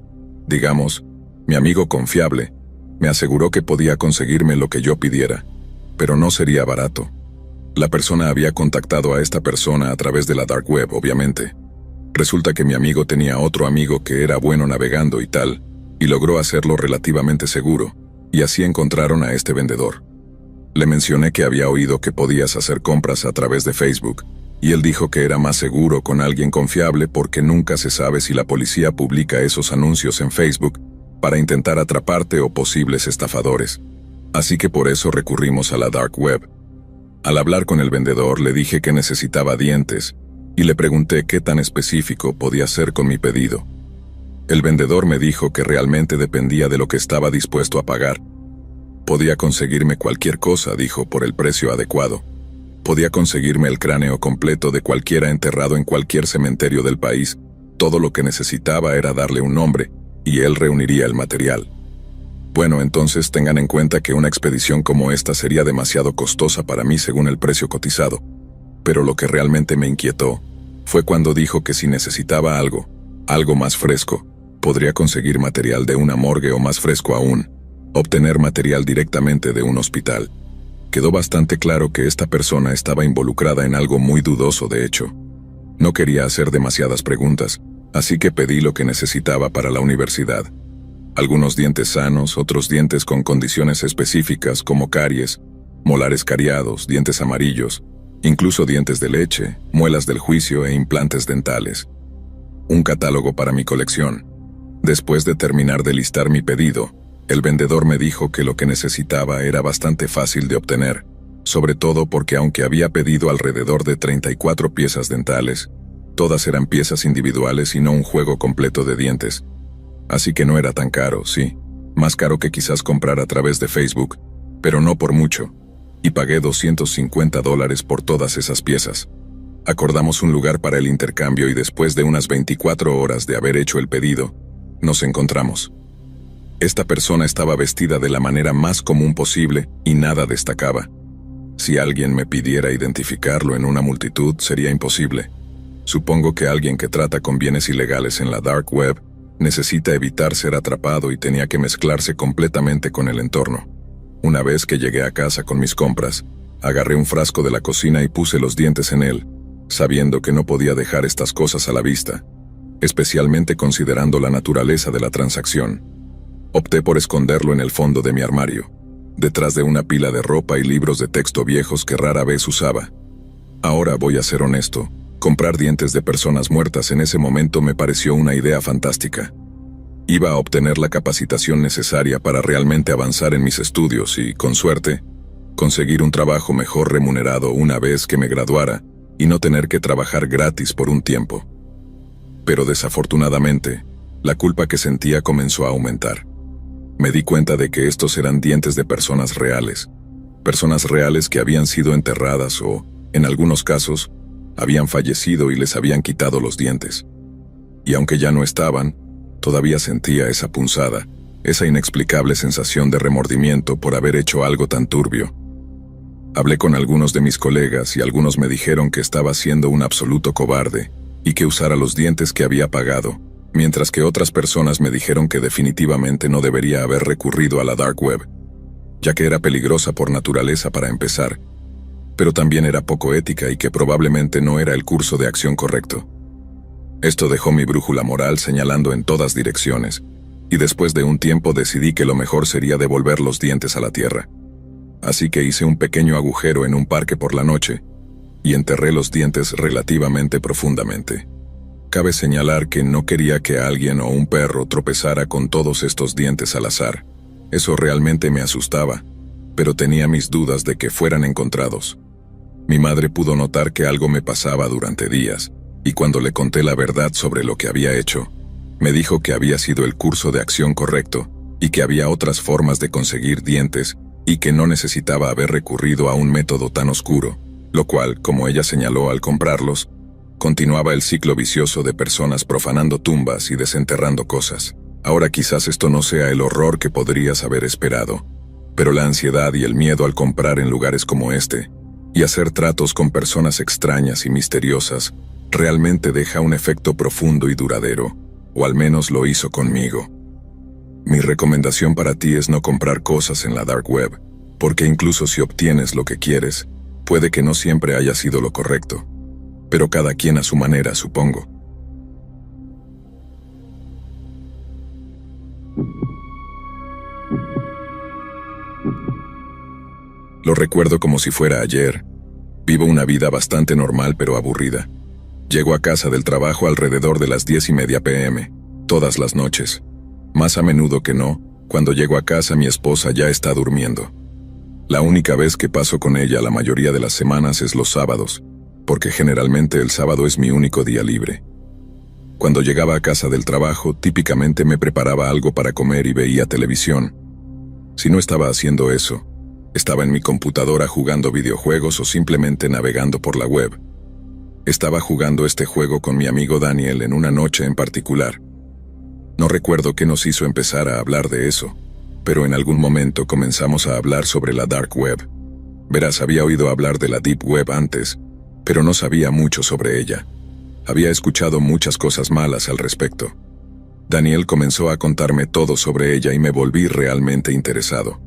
digamos, mi amigo confiable, me aseguró que podía conseguirme lo que yo pidiera, pero no sería barato. La persona había contactado a esta persona a través de la dark web, obviamente. Resulta que mi amigo tenía otro amigo que era bueno navegando y tal, y logró hacerlo relativamente seguro, y así encontraron a este vendedor. Le mencioné que había oído que podías hacer compras a través de Facebook, y él dijo que era más seguro con alguien confiable porque nunca se sabe si la policía publica esos anuncios en Facebook para intentar atraparte o posibles estafadores. Así que por eso recurrimos a la dark web. Al hablar con el vendedor le dije que necesitaba dientes, y le pregunté qué tan específico podía ser con mi pedido. El vendedor me dijo que realmente dependía de lo que estaba dispuesto a pagar. Podía conseguirme cualquier cosa, dijo, por el precio adecuado. Podía conseguirme el cráneo completo de cualquiera enterrado en cualquier cementerio del país. Todo lo que necesitaba era darle un nombre, y él reuniría el material. Bueno, entonces tengan en cuenta que una expedición como esta sería demasiado costosa para mí según el precio cotizado. Pero lo que realmente me inquietó fue cuando dijo que si necesitaba algo más fresco, podría conseguir material de una morgue o más fresco aún. obtener material directamente de un hospital. Quedó bastante claro que esta persona estaba involucrada en algo muy dudoso, de hecho. No quería hacer demasiadas preguntas, así que pedí lo que necesitaba para la universidad. Algunos dientes sanos, otros dientes con condiciones específicas como caries, molares cariados, dientes amarillos, incluso dientes de leche, muelas del juicio e implantes dentales. Un catálogo para mi colección. Después de terminar de listar mi pedido, el vendedor me dijo que lo que necesitaba era bastante fácil de obtener, sobre todo porque aunque había pedido alrededor de 34 piezas dentales, todas eran piezas individuales y no un juego completo de dientes. Así que no era tan caro, sí, más caro que quizás comprar a través de Facebook, pero no por mucho, y pagué $250 por todas esas piezas. Acordamos un lugar para el intercambio y después de unas 24 horas de haber hecho el pedido, nos encontramos. Esta persona estaba vestida de la manera más común posible y nada destacaba. Si alguien me pidiera identificarlo en una multitud, sería imposible. Supongo que alguien que trata con bienes ilegales en la dark web necesita evitar ser atrapado y tenía que mezclarse completamente con el entorno. Una vez que llegué a casa con mis compras, agarré un frasco de la cocina y puse los dientes en él, sabiendo que no podía dejar estas cosas a la vista, especialmente considerando la naturaleza de la transacción. Opté por esconderlo en el fondo de mi armario, detrás de una pila de ropa y libros de texto viejos que rara vez usaba. Ahora voy a ser honesto, comprar dientes de personas muertas en ese momento me pareció una idea fantástica. Iba a obtener la capacitación necesaria para realmente avanzar en mis estudios y, con suerte, conseguir un trabajo mejor remunerado una vez que me graduara y no tener que trabajar gratis por un tiempo. Pero desafortunadamente, la culpa que sentía comenzó a aumentar. Me di cuenta de que estos eran dientes de personas reales que habían sido enterradas o, en algunos casos, habían fallecido y les habían quitado los dientes. Y aunque ya no estaban, todavía sentía esa punzada, esa inexplicable sensación de remordimiento por haber hecho algo tan turbio. Hablé con algunos de mis colegas y algunos me dijeron que estaba siendo un absoluto cobarde y que usara los dientes que había pagado, mientras que otras personas me dijeron que definitivamente no debería haber recurrido a la dark web, ya que era peligrosa por naturaleza para empezar, pero también era poco ética y que probablemente no era el curso de acción correcto. Esto dejó mi brújula moral señalando en todas direcciones, y después de un tiempo decidí que lo mejor sería devolver los dientes a la tierra. Así que hice un pequeño agujero en un parque por la noche, y enterré los dientes relativamente profundamente. Cabe señalar que no quería que alguien o un perro tropezara con todos estos dientes al azar. Eso realmente me asustaba, pero tenía mis dudas de que fueran encontrados. Mi madre pudo notar que algo me pasaba durante días, y cuando le conté la verdad sobre lo que había hecho, me dijo que había sido el curso de acción correcto, y que había otras formas de conseguir dientes, y que no necesitaba haber recurrido a un método tan oscuro, lo cual, como ella señaló al comprarlos, continuaba el ciclo vicioso de personas profanando tumbas y desenterrando cosas. Ahora quizás esto no sea el horror que podrías haber esperado, pero la ansiedad y el miedo al comprar en lugares como este, y hacer tratos con personas extrañas y misteriosas, realmente deja un efecto profundo y duradero, o al menos lo hizo conmigo. Mi recomendación para ti es no comprar cosas en la dark web, porque incluso si obtienes lo que quieres, puede que no siempre haya sido lo correcto. Pero cada quien a su manera, supongo. Lo recuerdo como si fuera ayer. Vivo una vida bastante normal pero aburrida. Llego a casa del trabajo alrededor de las 10:30 p.m., todas las noches. Más a menudo que no, cuando llego a casa mi esposa ya está durmiendo. La única vez que paso con ella la mayoría de las semanas es los sábados, porque generalmente el sábado es mi único día libre. Cuando llegaba a casa del trabajo, típicamente me preparaba algo para comer y veía televisión. Si no estaba haciendo eso, estaba en mi computadora jugando videojuegos o simplemente navegando por la web. Estaba jugando este juego con mi amigo Daniel en una noche en particular. No recuerdo qué nos hizo empezar a hablar de eso, pero en algún momento comenzamos a hablar sobre la dark web. Verás, había oído hablar de la deep web antes, pero no sabía mucho sobre ella. Había escuchado muchas cosas malas al respecto. Daniel comenzó a contarme todo sobre ella y me volví realmente interesado.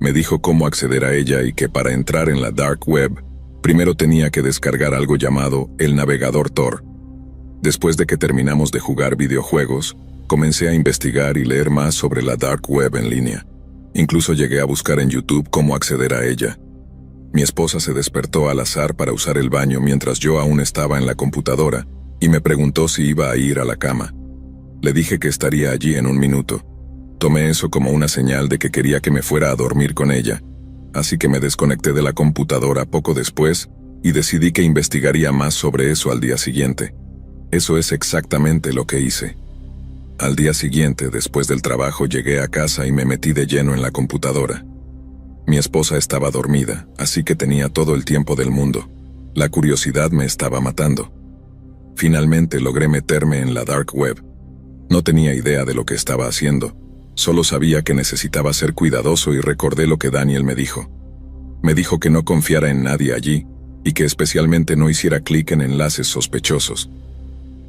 Me dijo cómo acceder a ella y que para entrar en la Dark Web, primero tenía que descargar algo llamado el navegador Tor. Después de que terminamos de jugar videojuegos, comencé a investigar y leer más sobre la Dark Web en línea. Incluso llegué a buscar en YouTube cómo acceder a ella. Mi esposa se despertó al azar para usar el baño mientras yo aún estaba en la computadora y me preguntó si iba a ir a la cama. Le dije que estaría allí en un minuto. Tomé eso como una señal de que quería que me fuera a dormir con ella, así que me desconecté de la computadora poco después y decidí que investigaría más sobre eso al día siguiente. Eso es exactamente lo que hice. Al día siguiente, después del trabajo, llegué a casa y me metí de lleno en la computadora. Mi esposa estaba dormida, así que tenía todo el tiempo del mundo. La curiosidad me estaba matando. Finalmente logré meterme en la Dark Web. No tenía idea de lo que estaba haciendo. Solo sabía que necesitaba ser cuidadoso y recordé lo que Daniel me dijo. Me dijo que no confiara en nadie allí y que especialmente no hiciera clic en enlaces sospechosos.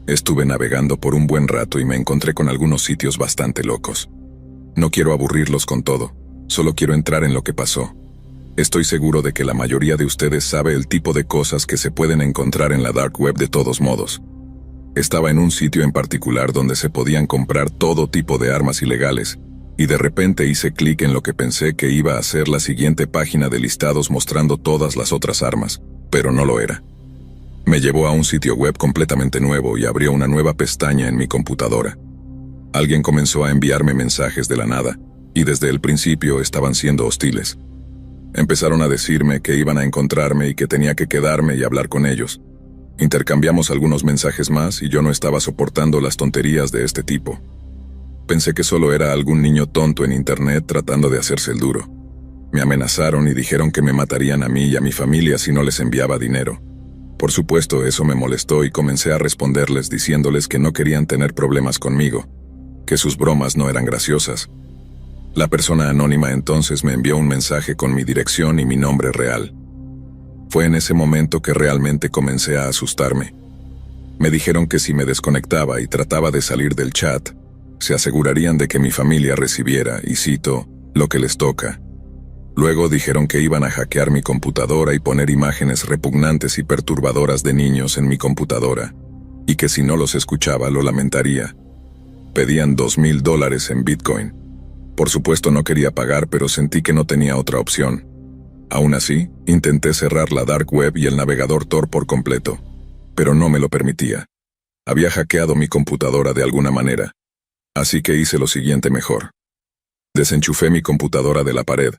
Estuve navegando por un buen rato y me encontré con algunos sitios bastante locos. No quiero aburrirlos con todo, solo quiero entrar en lo que pasó. Estoy seguro de que la mayoría de ustedes sabe el tipo de cosas que se pueden encontrar en la Dark Web de todos modos. Estaba en un sitio en particular donde se podían comprar todo tipo de armas ilegales, y de repente hice clic en lo que pensé que iba a ser la siguiente página de listados mostrando todas las otras armas, pero no lo era. Me llevó a un sitio web completamente nuevo y abrió una nueva pestaña en mi computadora. Alguien comenzó a enviarme mensajes de la nada, y desde el principio estaban siendo hostiles. Empezaron a decirme que iban a encontrarme y que tenía que quedarme y hablar con ellos. Intercambiamos algunos mensajes más y yo no estaba soportando las tonterías de este tipo. Pensé que solo era algún niño tonto en internet tratando de hacerse el duro. Me amenazaron y dijeron que me matarían a mí y a mi familia si no les enviaba dinero. Por supuesto, eso me molestó y comencé a responderles diciéndoles que no querían tener problemas conmigo, que sus bromas no eran graciosas. La persona anónima entonces me envió un mensaje con mi dirección y mi nombre real. Fue en ese momento que realmente comencé a asustarme. Me dijeron que si me desconectaba y trataba de salir del chat, se asegurarían de que mi familia recibiera, y cito, lo que les toca. Luego dijeron que iban a hackear mi computadora y poner imágenes repugnantes y perturbadoras de niños en mi computadora, y que si no los escuchaba lo lamentaría. Pedían $2,000 en Bitcoin. Por supuesto no quería pagar, pero sentí que no tenía otra opción. Aún así, intenté cerrar la Dark Web y el navegador Tor por completo, pero no me lo permitía. Había hackeado mi computadora de alguna manera, así que hice lo siguiente mejor. Desenchufé mi computadora de la pared,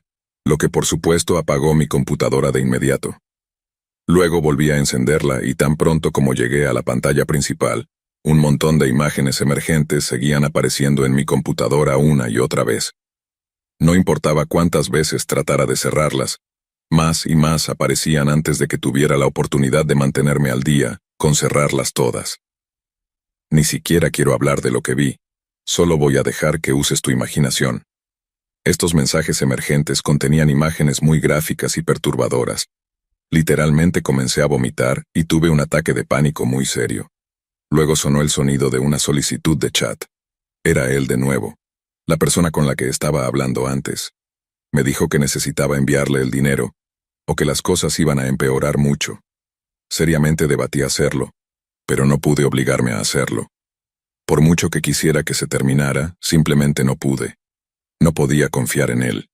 lo que por supuesto apagó mi computadora de inmediato. Luego volví a encenderla y tan pronto como llegué a la pantalla principal, un montón de imágenes emergentes seguían apareciendo en mi computadora una y otra vez. No importaba cuántas veces tratara de cerrarlas, más y más aparecían antes de que tuviera la oportunidad de mantenerme al día, con cerrarlas todas. Ni siquiera quiero hablar de lo que vi, solo voy a dejar que uses tu imaginación. Estos mensajes emergentes contenían imágenes muy gráficas y perturbadoras. Literalmente comencé a vomitar y tuve un ataque de pánico muy serio. Luego sonó el sonido de una solicitud de chat. Era él de nuevo, la persona con la que estaba hablando antes. Me dijo que necesitaba enviarle el dinero, o que las cosas iban a empeorar mucho. Seriamente debatí hacerlo, pero no pude obligarme a hacerlo. Por mucho que quisiera que se terminara, simplemente no pude. No podía confiar en él.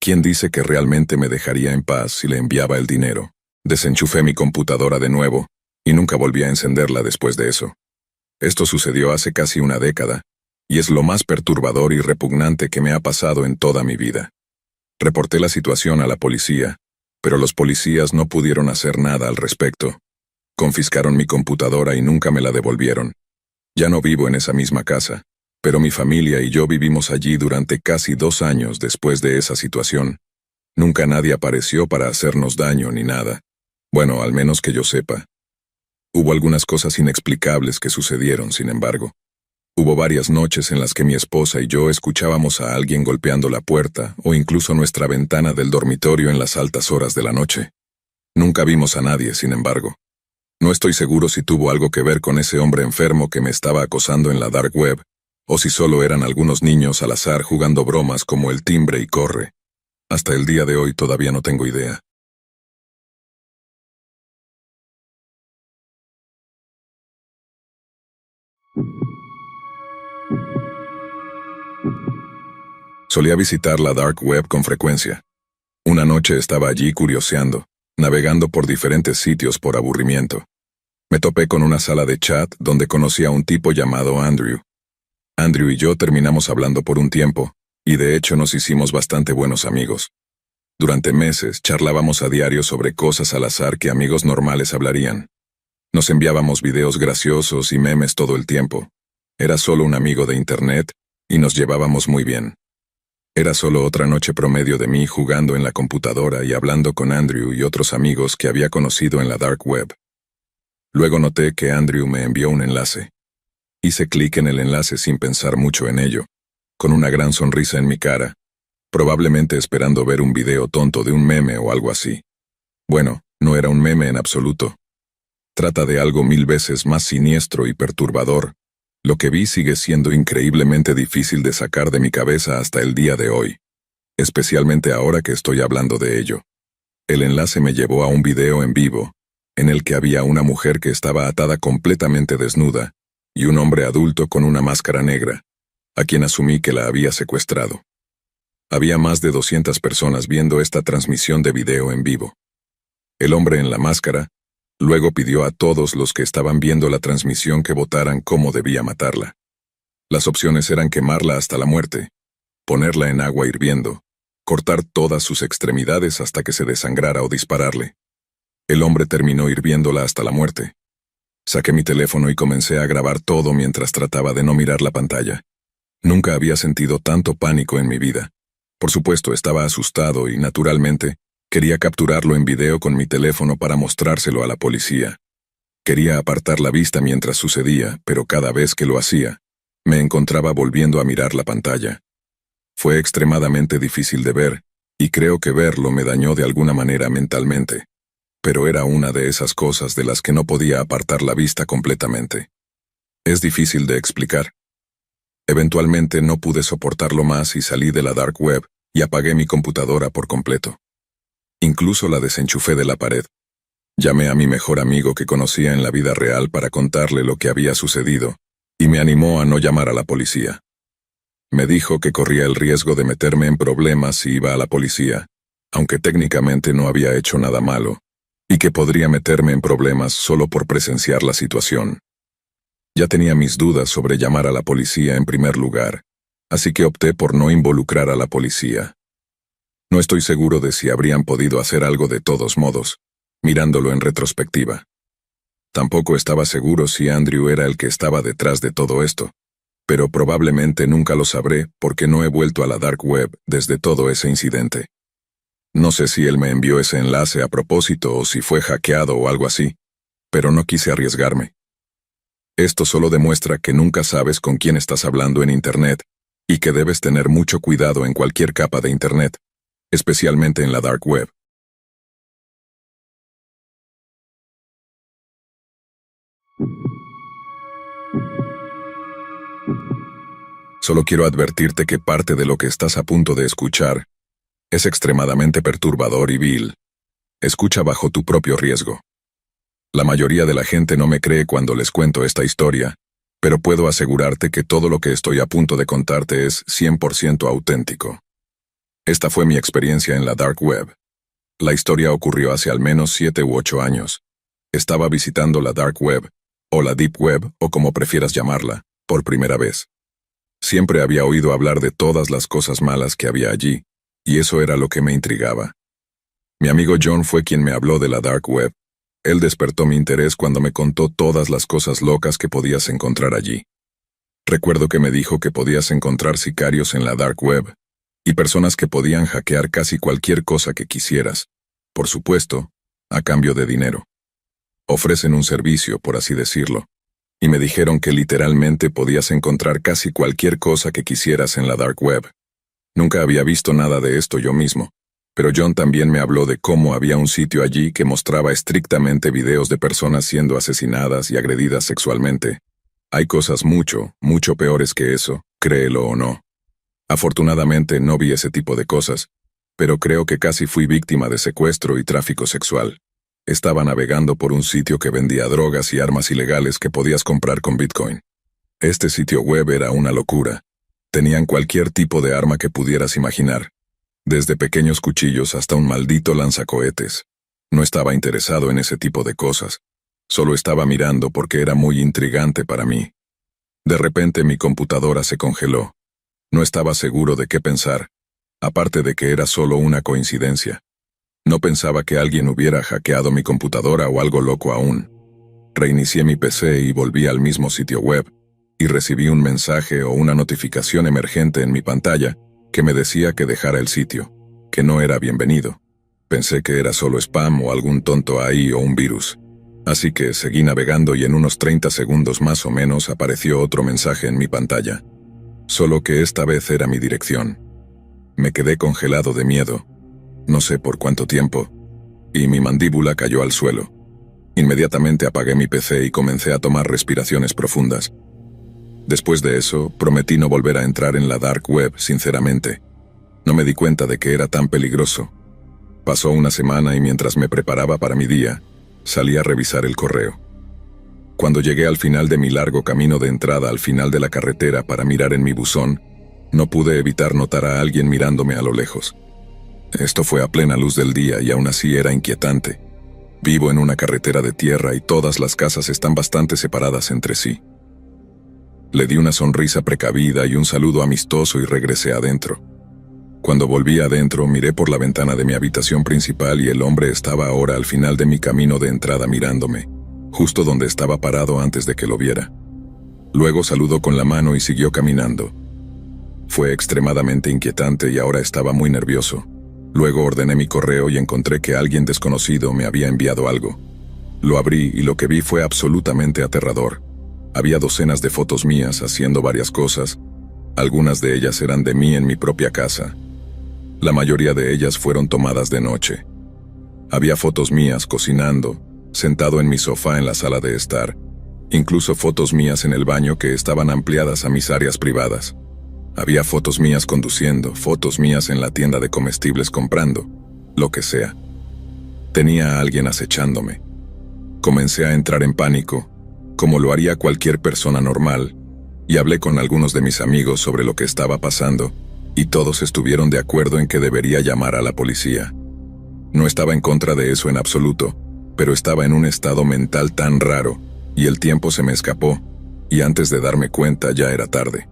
¿Quién dice que realmente me dejaría en paz si le enviaba el dinero? Desenchufé mi computadora de nuevo, y nunca volví a encenderla después de eso. Esto sucedió hace casi una década, y es lo más perturbador y repugnante que me ha pasado en toda mi vida. Reporté la situación a la policía, pero los policías no pudieron hacer nada al respecto. Confiscaron mi computadora y nunca me la devolvieron. Ya no vivo en esa misma casa, pero mi familia y yo vivimos allí durante casi 2 años después de esa situación. Nunca nadie apareció para hacernos daño ni nada. Bueno, al menos que yo sepa. Hubo algunas cosas inexplicables que sucedieron, sin embargo. Hubo varias noches en las que mi esposa y yo escuchábamos a alguien golpeando la puerta o incluso nuestra ventana del dormitorio en las altas horas de la noche. Nunca vimos a nadie, sin embargo. No estoy seguro si tuvo algo que ver con ese hombre enfermo que me estaba acosando en la Dark Web, o si solo eran algunos niños al azar jugando bromas como el timbre y corre. Hasta el día de hoy todavía no tengo idea. Solía visitar la dark web con frecuencia. Una noche estaba allí curioseando, navegando por diferentes sitios por aburrimiento. Me topé con una sala de chat donde conocí a un tipo llamado Andrew. Andrew y yo terminamos hablando por un tiempo, y de hecho nos hicimos bastante buenos amigos. Durante meses charlábamos a diario sobre cosas al azar que amigos normales hablarían. Nos enviábamos videos graciosos y memes todo el tiempo. Era solo un amigo de internet, y nos llevábamos muy bien. Era solo otra noche promedio de mí jugando en la computadora y hablando con Andrew y otros amigos que había conocido en la dark web. Luego noté que Andrew me envió un enlace. Hice clic en el enlace sin pensar mucho en ello, con una gran sonrisa en mi cara, probablemente esperando ver un video tonto de un meme o algo así. Bueno, no era un meme en absoluto. Trata de algo 1000 veces más siniestro y perturbador. Lo que vi sigue siendo increíblemente difícil de sacar de mi cabeza hasta el día de hoy, especialmente ahora que estoy hablando de ello. El enlace me llevó a un video en vivo, en el que había una mujer que estaba atada completamente desnuda, y un hombre adulto con una máscara negra, a quien asumí que la había secuestrado. Había más de 200 personas viendo esta transmisión de video en vivo. El hombre en la máscara luego pidió a todos los que estaban viendo la transmisión que votaran cómo debía matarla. Las opciones eran quemarla hasta la muerte, ponerla en agua hirviendo, cortar todas sus extremidades hasta que se desangrara o dispararle. El hombre terminó hirviéndola hasta la muerte. Saqué mi teléfono y comencé a grabar todo mientras trataba de no mirar la pantalla. Nunca había sentido tanto pánico en mi vida. Por supuesto, estaba asustado y, naturalmente, quería capturarlo en video con mi teléfono para mostrárselo a la policía. Quería apartar la vista mientras sucedía, pero cada vez que lo hacía, me encontraba volviendo a mirar la pantalla. Fue extremadamente difícil de ver, y creo que verlo me dañó de alguna manera mentalmente. Pero era una de esas cosas de las que no podía apartar la vista completamente. Es difícil de explicar. Eventualmente no pude soportarlo más y salí de la dark web y apagué mi computadora por completo. Incluso la desenchufé de la pared. Llamé a mi mejor amigo que conocía en la vida real para contarle lo que había sucedido, y me animó a no llamar a la policía. Me dijo que corría el riesgo de meterme en problemas si iba a la policía, aunque técnicamente no había hecho nada malo, y que podría meterme en problemas solo por presenciar la situación. Ya tenía mis dudas sobre llamar a la policía en primer lugar, así que opté por no involucrar a la policía. No estoy seguro de si habrían podido hacer algo de todos modos, mirándolo en retrospectiva. Tampoco estaba seguro si Andrew era el que estaba detrás de todo esto, pero probablemente nunca lo sabré porque no he vuelto a la dark web desde todo ese incidente. No sé si él me envió ese enlace a propósito o si fue hackeado o algo así, pero no quise arriesgarme. Esto solo demuestra que nunca sabes con quién estás hablando en Internet y que debes tener mucho cuidado en cualquier capa de Internet, especialmente en la dark web. Solo quiero advertirte que parte de lo que estás a punto de escuchar es extremadamente perturbador y vil. Escucha bajo tu propio riesgo. La mayoría de la gente no me cree cuando les cuento esta historia, pero puedo asegurarte que todo lo que estoy a punto de contarte es 100% auténtico. Esta fue mi experiencia en la dark web. La historia ocurrió hace al menos 7 u 8 años. Estaba visitando la dark web, o la deep web, o como prefieras llamarla, por primera vez. Siempre había oído hablar de todas las cosas malas que había allí, y eso era lo que me intrigaba. Mi amigo John fue quien me habló de la dark web. Él despertó mi interés cuando me contó todas las cosas locas que podías encontrar allí. Recuerdo que me dijo que podías encontrar sicarios en la dark web, y personas que podían hackear casi cualquier cosa que quisieras, por supuesto, a cambio de dinero. Ofrecen un servicio, por así decirlo, y me dijeron que literalmente podías encontrar casi cualquier cosa que quisieras en la dark web. Nunca había visto nada de esto yo mismo, pero John también me habló de cómo había un sitio allí que mostraba estrictamente videos de personas siendo asesinadas y agredidas sexualmente, Hay cosas mucho, mucho peores que eso, créelo o no. Afortunadamente no vi ese tipo de cosas, pero creo que casi fui víctima de secuestro y tráfico sexual. Estaba navegando por un sitio que vendía drogas y armas ilegales que podías comprar con Bitcoin. Este sitio web era una locura. Tenían cualquier tipo de arma que pudieras imaginar, desde pequeños cuchillos hasta un maldito lanzacohetes. No estaba interesado en ese tipo de cosas. Solo estaba mirando porque era muy intrigante para mí. De repente mi computadora se congeló. No estaba seguro de qué pensar, aparte de que era solo una coincidencia. No pensaba que alguien hubiera hackeado mi computadora o algo loco aún. Reinicié mi PC y volví al mismo sitio web, y recibí un mensaje o una notificación emergente en mi pantalla que me decía que dejara el sitio, que no era bienvenido. Pensé que era solo spam o algún tonto ahí o un virus. Así que seguí navegando y en unos 30 segundos más o menos apareció otro mensaje en mi pantalla. Solo que esta vez era mi dirección. Me quedé congelado de miedo, no sé por cuánto tiempo, y mi mandíbula cayó al suelo. Inmediatamente apagué mi PC y comencé a tomar respiraciones profundas. Después de eso, prometí no volver a entrar en la dark web, sinceramente. No me di cuenta de que era tan peligroso. Pasó una semana y mientras me preparaba para mi día, salí a revisar el correo. Cuando llegué al final de mi largo camino de entrada al final de la carretera para mirar en mi buzón, no pude evitar notar a alguien mirándome a lo lejos. Esto fue a plena luz del día y aún así era inquietante. Vivo en una carretera de tierra y todas las casas están bastante separadas entre sí. Le di una sonrisa precavida y un saludo amistoso y regresé adentro. Cuando volví adentro, miré por la ventana de mi habitación principal y el hombre estaba ahora al final de mi camino de entrada mirándome, justo donde estaba parado antes de que lo viera. Luego saludó con la mano y siguió caminando. Fue extremadamente inquietante y ahora estaba muy nervioso. Luego ordené mi correo y encontré que alguien desconocido me había enviado algo. Lo abrí y lo que vi fue absolutamente aterrador. Había docenas de fotos mías haciendo varias cosas. Algunas de ellas eran de mí en mi propia casa. La mayoría de ellas fueron tomadas de noche. Había fotos mías cocinando, sentado en mi sofá en la sala de estar, incluso fotos mías en el baño que estaban ampliadas a mis áreas privadas. Había fotos mías conduciendo, fotos mías en la tienda de comestibles comprando, lo que sea. Tenía a alguien acechándome. Comencé a entrar en pánico, como lo haría cualquier persona normal, y hablé con algunos de mis amigos sobre lo que estaba pasando, y todos estuvieron de acuerdo en que debería llamar a la policía. No estaba en contra de eso en absoluto, pero estaba en un estado mental tan raro, y el tiempo se me escapó, y antes de darme cuenta ya era tarde.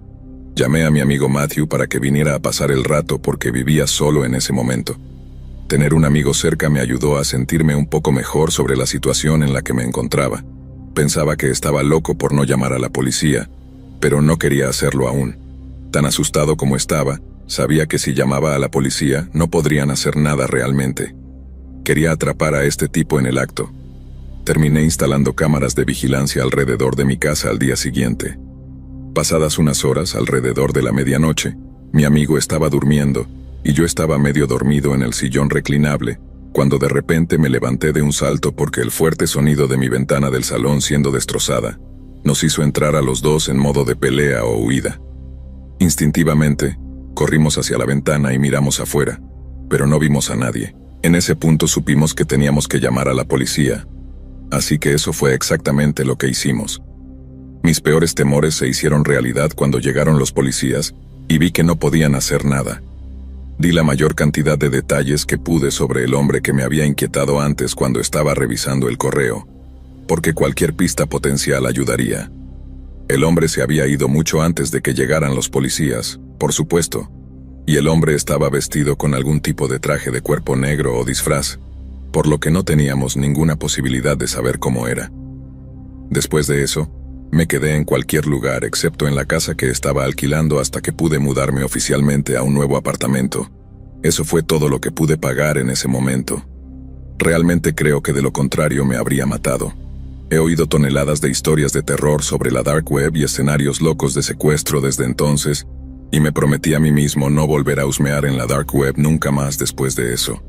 Llamé a mi amigo Matthew para que viniera a pasar el rato porque vivía solo en ese momento. Tener un amigo cerca me ayudó a sentirme un poco mejor sobre la situación en la que me encontraba. Pensaba que estaba loco por no llamar a la policía, pero no quería hacerlo aún. Tan asustado como estaba, sabía que si llamaba a la policía no podrían hacer nada realmente. Quería atrapar a este tipo en el acto. Terminé instalando cámaras de vigilancia alrededor de mi casa al día siguiente. Pasadas unas horas, alrededor de la medianoche, mi amigo estaba durmiendo y yo estaba medio dormido en el sillón reclinable, cuando de repente me levanté de un salto porque el fuerte sonido de mi ventana del salón siendo destrozada nos hizo entrar a los dos en modo de pelea o huida. Instintivamente, corrimos hacia la ventana y miramos afuera, pero no vimos a nadie. En ese punto supimos que teníamos que llamar a la policía, así que eso fue exactamente lo que hicimos. Mis peores temores se hicieron realidad cuando llegaron los policías y vi que no podían hacer nada. Di la mayor cantidad de detalles que pude sobre el hombre que me había inquietado antes cuando estaba revisando el correo, porque cualquier pista potencial ayudaría. El hombre se había ido mucho antes de que llegaran los policías, por supuesto, y el hombre estaba vestido con algún tipo de traje de cuerpo negro o disfraz, por lo que no teníamos ninguna posibilidad de saber cómo era. Después de eso, me quedé en cualquier lugar excepto en la casa que estaba alquilando hasta que pude mudarme oficialmente a un nuevo apartamento. Eso fue todo lo que pude pagar en ese momento. Realmente creo que de lo contrario me habría matado. He oído toneladas de historias de terror sobre la dark web y escenarios locos de secuestro desde entonces, y me prometí a mí mismo no volver a husmear en la dark web nunca más después de eso.